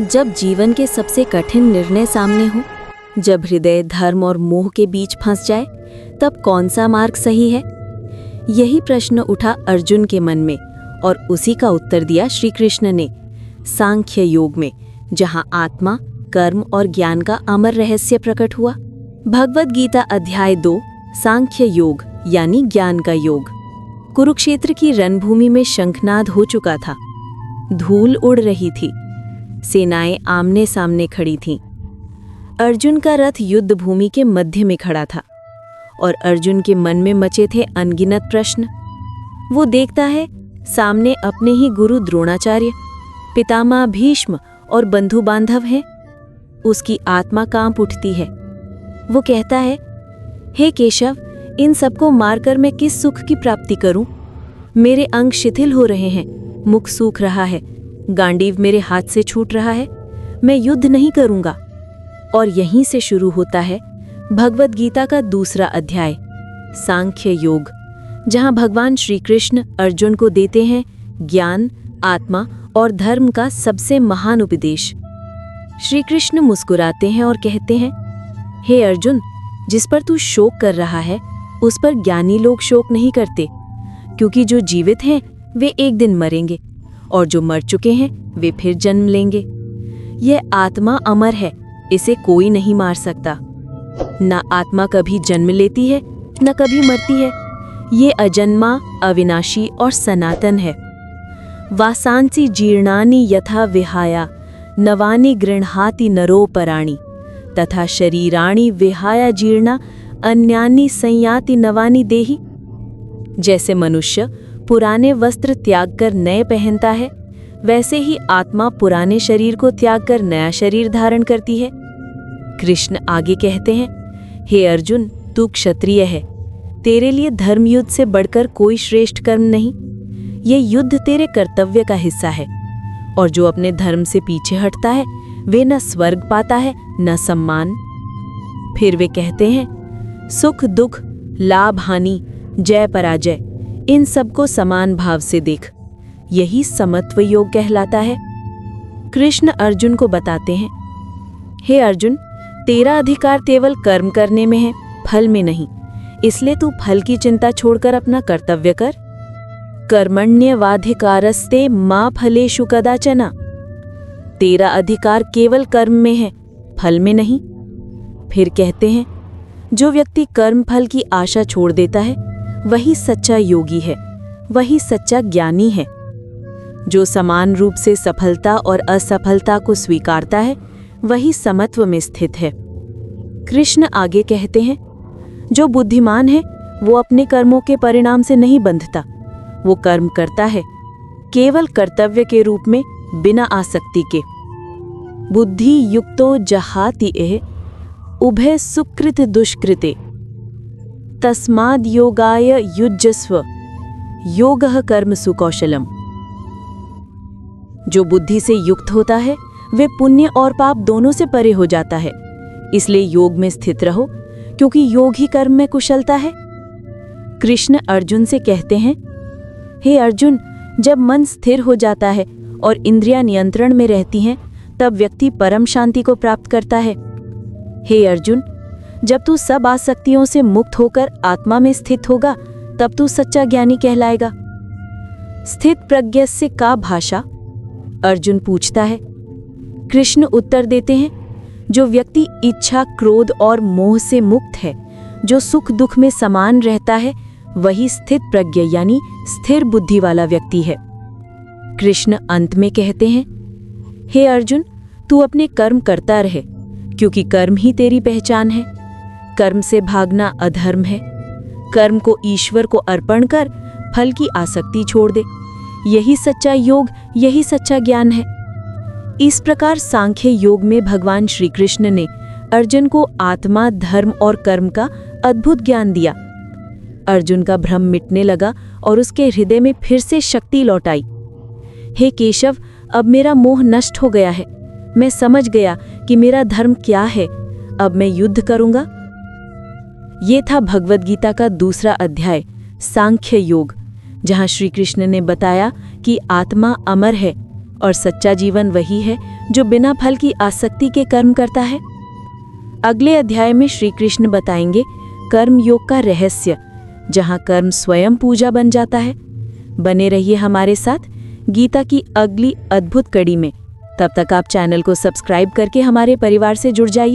जब जीवन के सबसे कठिन निर्णय सामने हो, जब हृदय धर्म और मोह के बीच फंस जाए, तब कौन सा मार्ग सही है? यही प्रश्न उठा अर्जुन के मन में और उसी का उत्तर दिया श्री कृष्ण ने सांख्य योग में, जहां आत्मा, कर्म और ज्ञान का अमर रहस्य प्रकट हुआ। भगवद गीता अध्याय 2 सांख्य योग यानी ज्ञान का योग। कुरुक्षेत्र की रणभूमि में शंखनाद हो चुका था। धूल उड़ रही थी। सेनाएं आमने सामने खड़ी थीं। अर्जुन का रथ युद्ध भूमि के मध्य में खड़ा था और अर्जुन के मन में मचे थे अनगिनत प्रश्न। वो देखता है सामने अपने ही गुरु द्रोणाचार्य, पितामह भीष्म और बंधु बांधव हैं। उसकी आत्मा कांप उठती है। वो कहता है, हे केशव, इन सबको मारकर मैं किस सुख की प्राप्ति करूं? मेरे अंग शिथिल हो रहे हैं, मुख सूख रहा है, गांडीव मेरे हाथ से छूट रहा है। मैं युद्ध नहीं करूंगा। और यहीं से शुरू होता है भगवद गीता का दूसरा अध्याय सांख्य योग, जहां भगवान श्री कृष्ण अर्जुन को देते हैं ज्ञान, आत्मा और धर्म का सबसे महान उपदेश। श्री कृष्ण मुस्कुराते हैं और कहते हैं, हे अर्जुन, जिस पर तू शोक कर रहा है उस पर ज्ञानी लोग शोक नहीं करते, क्योंकि जो जीवित हैं वे एक दिन मरेंगे और जो मर चुके हैं वे फिर जन्म लेंगे। यह आत्मा अमर है, इसे कोई नहीं मार सकता। न आत्मा कभी जन्म लेती है न कभी मरती है। ये अजन्मा, अविनाशी और सनातन है। वासांसी जीर्णानि यथा विहाया नवानि गृह्णाति नरो पराणि तथा शरीराणि विहाया जीर्णा अन्यानि संयाति नवानि देहि। जैसे मनुष्य पुराने वस्त्र त्याग कर नए पहनता है, वैसे ही आत्मा पुराने शरीर को त्याग कर नया शरीर धारण करती है। कृष्ण आगे कहते हैं, हे अर्जुन, तू क्षत्रिय है। तेरे लिए धर्मयुद्ध से बढ़कर कोई श्रेष्ठ कर्म नहीं। ये युद्ध तेरे कर्तव्य का हिस्सा है, और जो अपने धर्म से पीछे हटता है वे न स्वर्ग पाता है न सम्मान। फिर वे कहते हैं, सुख दुख, लाभ हानि, जय पराजय, इन सबको समान भाव से देख। यही समत्व योग कहलाता है। कृष्ण अर्जुन को बताते हैं, हे अर्जुन, तेरा अधिकार केवल कर्म करने में है, फल में नहीं। इसलिए तू फल की चिंता छोड़कर अपना कर्तव्य कर। कर्मण्यवाधिकारस्ते मा फलेषु कदाचन। तेरा अधिकार केवल कर्म में है, फल में नहीं। फिर कहते हैं, जो व्यक्ति कर्म फल की आशा छोड़ देता है वही सच्चा योगी है, वही सच्चा ज्ञानी है। जो समान रूप से सफलता और असफलता को स्वीकारता है वही समत्व में स्थित है। कृष्ण आगे कहते हैं, जो बुद्धिमान है वो अपने कर्मों के परिणाम से नहीं बंधता। वो कर्म करता है केवल कर्तव्य के रूप में, बिना आसक्ति के। बुद्धि युक्तो जहाति एह उभय सुकृत दुष्कृते तस्माद् योगाय युज्यस्व योगः कर्मसु कौशलम। जो बुद्धि से युक्त होता है वे पुण्य और पाप दोनों से परे हो जाता है। इसलिए योग में स्थित रहो, क्योंकि योग ही कर्म में कुशलता है। कृष्ण अर्जुन से कहते हैं, हे अर्जुन, जब मन स्थिर हो जाता है और इंद्रियां नियंत्रण में रहती हैं, तब व्यक्ति परम शांति को प्राप्त करता है। हे अर्जुन, जब तू सब आसक्तियों से मुक्त होकर आत्मा में स्थित होगा, तब तू सच्चा ज्ञानी कहलाएगा। स्थित प्रज्ञस्य का भाषा? अर्जुन पूछता है। कृष्ण उत्तर देते हैं, जो व्यक्ति इच्छा, क्रोध और मोह से मुक्त है, जो सुख दुख में समान रहता है, वही स्थित प्रज्ञ यानी स्थिर बुद्धि वाला व्यक्ति है। कृष्ण अंत में कहते हैं, हे अर्जुन, तू अपने कर्म करता रहे, क्योंकि कर्म ही तेरी पहचान है। कर्म से भागना अधर्म है। कर्म को ईश्वर को अर्पण कर फल की आसक्ति छोड़ दे। यही सच्चा योग, यही सच्चा ज्ञान है। इस प्रकार सांख्य योग में भगवान श्री कृष्ण ने अर्जुन को आत्मा, धर्म और कर्म का अद्भुत ज्ञान दिया। अर्जुन का भ्रम मिटने लगा और उसके हृदय में फिर से शक्ति लौट आई। हे केशव, अब मेरा मोह नष्ट हो गया है। मैं समझ गया कि मेरा धर्म क्या है। अब मैं युद्ध करूंगा। ये था भगवद गीता का दूसरा अध्याय सांख्य योग, जहां श्री कृष्ण ने बताया कि आत्मा अमर है, और सच्चा जीवन वही है जो बिना फल की आसक्ति के कर्म करता है। अगले अध्याय में श्री कृष्ण बताएंगे कर्म योग का रहस्य, जहां कर्म स्वयं पूजा बन जाता है। बने रहिए हमारे साथ गीता की अगली अद्भुत कड़ी में। तब तक आप चैनल को सब्सक्राइब करके हमारे परिवार से जुड़ जाइए।